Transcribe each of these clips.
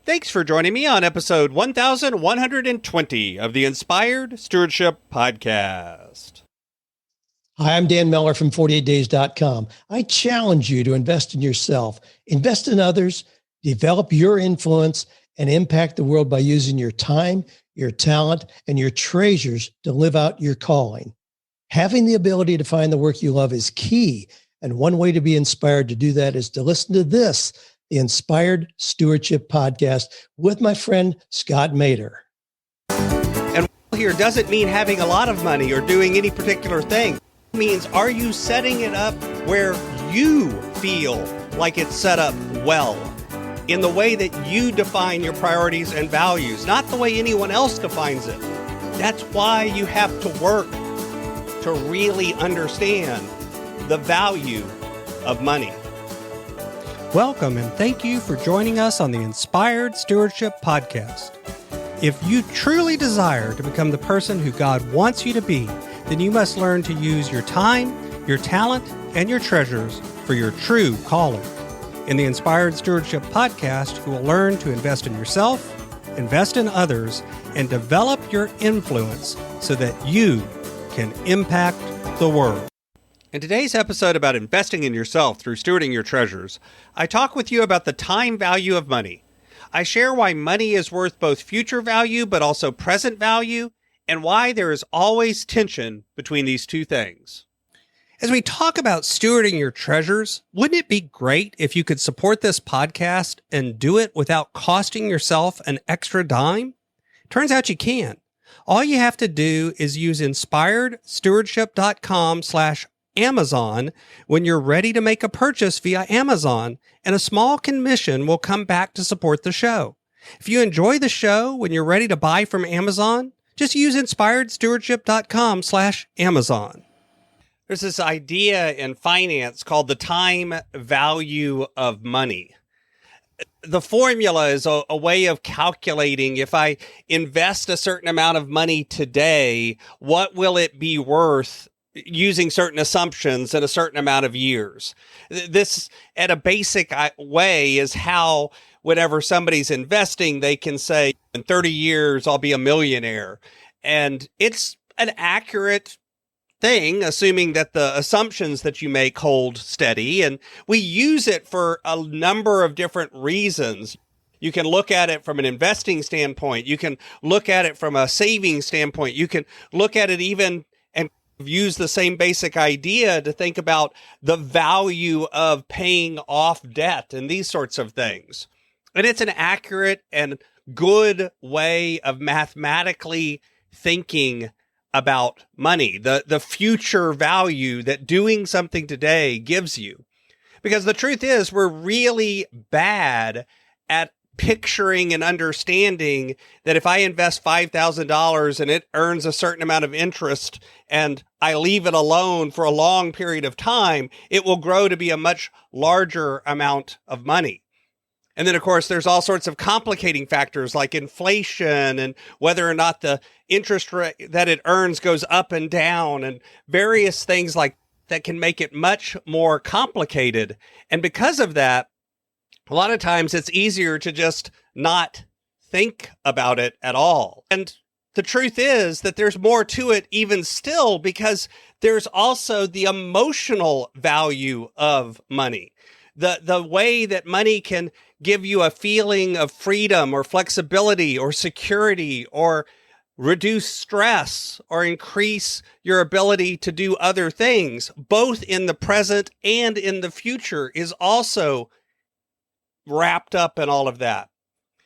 Thanks for joining me on episode 1120 of the Inspired Stewardship Podcast. Hi, I'm Dan Miller from 48days.com. I challenge you to invest in yourself, invest in others, develop your influence, and impact the world by using your time, your talent, and your treasures to live out your calling. Having the ability to find the work you love is key. And one way to be inspired to do that is to listen to this, the Inspired Stewardship Podcast with my friend, Scott Mader. And here doesn't mean having a lot of money or doing any particular thing. It means, are you setting it up where you feel like it's set up well, in the way that you define your priorities and values, not the way anyone else defines it. That's why you have to work to really understand the value of money. Welcome and thank you for joining us on the Inspired Stewardship Podcast. If you truly desire to become the person who God wants you to be, then you must learn to use your time, your talent, and your treasures for your true calling. In the Inspired Stewardship Podcast, you will learn to invest in yourself, invest in others, and develop your influence so that you can impact the world. In today's episode about investing in yourself through stewarding your treasures, I talk with you about the time value of money. I share why money is worth both future value but also present value, and why there is always tension between these two things. As we talk about stewarding your treasures, wouldn't it be great if you could support this podcast and do it without costing yourself an extra dime? Turns out you can. All you have to do is use inspiredstewardship.com/Amazon when you're ready to make a purchase via Amazon, and a small commission will come back to support the show. If you enjoy the show when you're ready to buy from Amazon, just use inspiredstewardship.com/Amazon. There's this idea in finance called the time value of money. The formula is a way of calculating, if I invest a certain amount of money today, what will it be worth using certain assumptions in a certain amount of years. This, at a basic way, is how whenever somebody's investing, they can say, in 30 years, I'll be a millionaire. And it's an accurate thing, assuming that the assumptions that you make hold steady. And we use it for a number of different reasons. You can look at it from an investing standpoint. You can look at it from a saving standpoint. You can look at it even and use the same basic idea to think about the value of paying off debt and these sorts of things. And it's an accurate and good way of mathematically thinking about money, the future value that doing something today gives you. Because the truth is, we're really bad at picturing and understanding that if I invest $5,000 and it earns a certain amount of interest and I leave it alone for a long period of time, it will grow to be a much larger amount of money. And then, of course, there's all sorts of complicating factors like inflation and whether or not the interest rate that it earns goes up and down and various things like that can make it much more complicated. And because of that, a lot of times it's easier to just not think about it at all. And the truth is that there's more to it even still, because there's also the emotional value of money. The way that money can give you a feeling of freedom or flexibility or security or reduce stress or increase your ability to do other things, both in the present and in the future, is also wrapped up in all of that.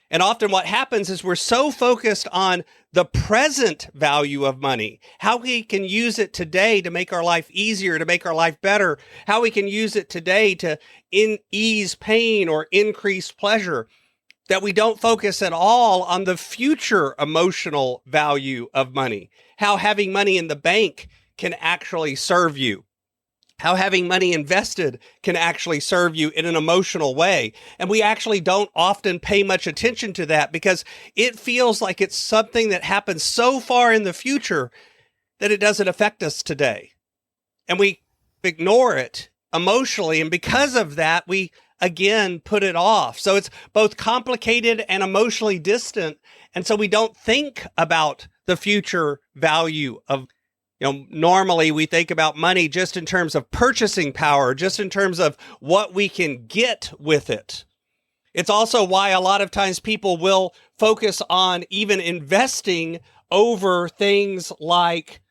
And often what happens is we're so focused on the present value of money, how we can use it today to make our life easier, to make our life better, how we can use it today to ease pain or increase pleasure, that we don't focus at all on the future emotional value of money, how having money in the bank can actually serve you, how having money invested can actually serve you in an emotional way. And we actually don't often pay much attention to that because it feels like it's something that happens so far in the future that it doesn't affect us today. And we ignore it emotionally. And because of that, we again put it off. So it's both complicated and emotionally distant. And so we don't think about the future value of, normally we think about money just in terms of purchasing power, just in terms of what we can get with it. It's also why a lot of times people will focus on even investing over things like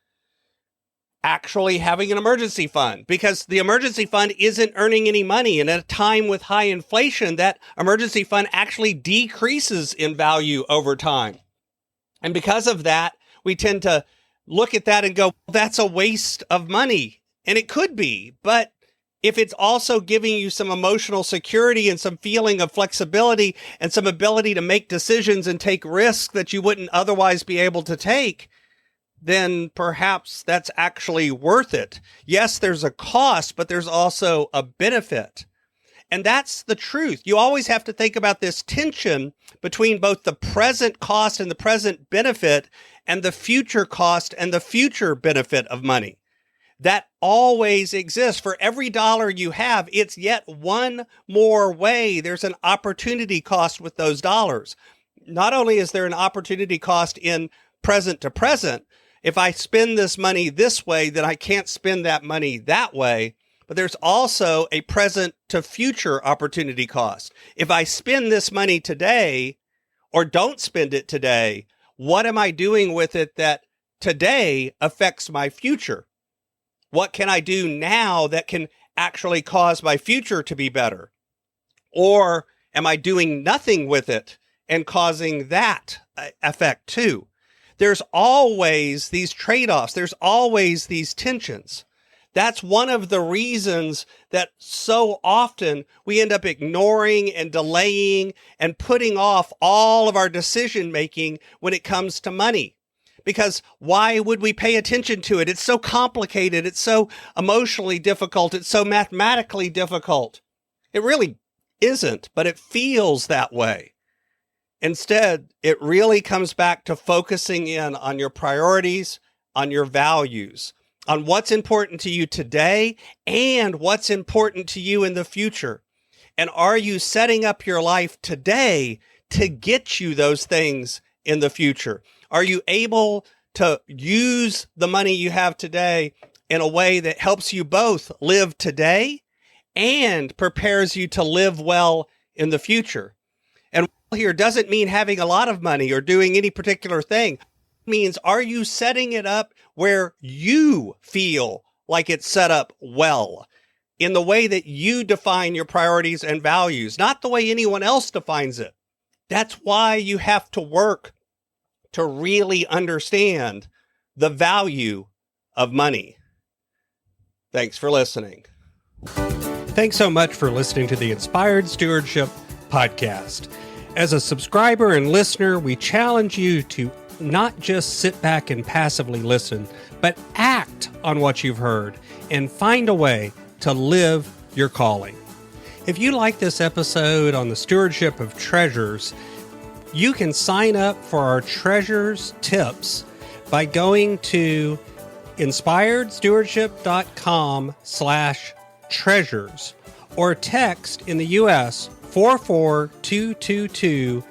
actually having an emergency fund, because the emergency fund isn't earning any money. And at a time with high inflation, that emergency fund actually decreases in value over time. And because of that, we tend to look at that and go, that's a waste of money. And it could be, but if it's also giving you some emotional security and some feeling of flexibility and some ability to make decisions and take risks that you wouldn't otherwise be able to take, then perhaps that's actually worth it. Yes, there's a cost, but there's also a benefit. And that's the truth. You always have to think about this tension between both the present cost and the present benefit and the future cost and the future benefit of money. That always exists. For every dollar you have, it's yet one more way. There's an opportunity cost with those dollars. Not only is there an opportunity cost in present to present, if I spend this money this way, then I can't spend that money that way. But there's also a present to future opportunity cost. If I spend this money today or don't spend it today, what am I doing with it that today affects my future? What can I do now that can actually cause my future to be better? Or am I doing nothing with it and causing that effect too? There's always these trade-offs. There's always these tensions. That's one of the reasons that so often we end up ignoring and delaying and putting off all of our decision-making when it comes to money. Because why would we pay attention to it? It's so complicated. It's so emotionally difficult. It's so mathematically difficult. It really isn't, but it feels that way. Instead, it really comes back to focusing in on your priorities, on your values, on what's important to you today and what's important to you in the future. And are you setting up your life today to get you those things in the future? Are you able to use the money you have today in a way that helps you both live today and prepares you to live well in the future? And here doesn't mean having a lot of money or doing any particular thing. It means, are you setting it up where you feel like it's set up well in the way that you define your priorities and values, not the way anyone else defines it? That's why you have to work to really understand the value of money. Thanks for listening. Thanks so much for listening to the Inspired Stewardship Podcast. As a subscriber and listener, we challenge you to not just sit back and passively listen, but act on what you've heard and find a way to live your calling. If you like this episode on the stewardship of treasures, you can sign up for our treasures tips by going to inspiredstewardship.com/treasures or text in the U.S. 44222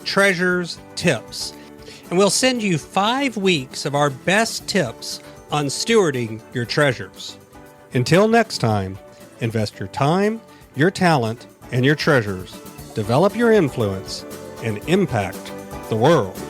treasures tips. And we'll send you 5 weeks of our best tips on stewarding your treasures. Until next time, invest your time, your talent, and your treasures. Develop your influence and impact the world.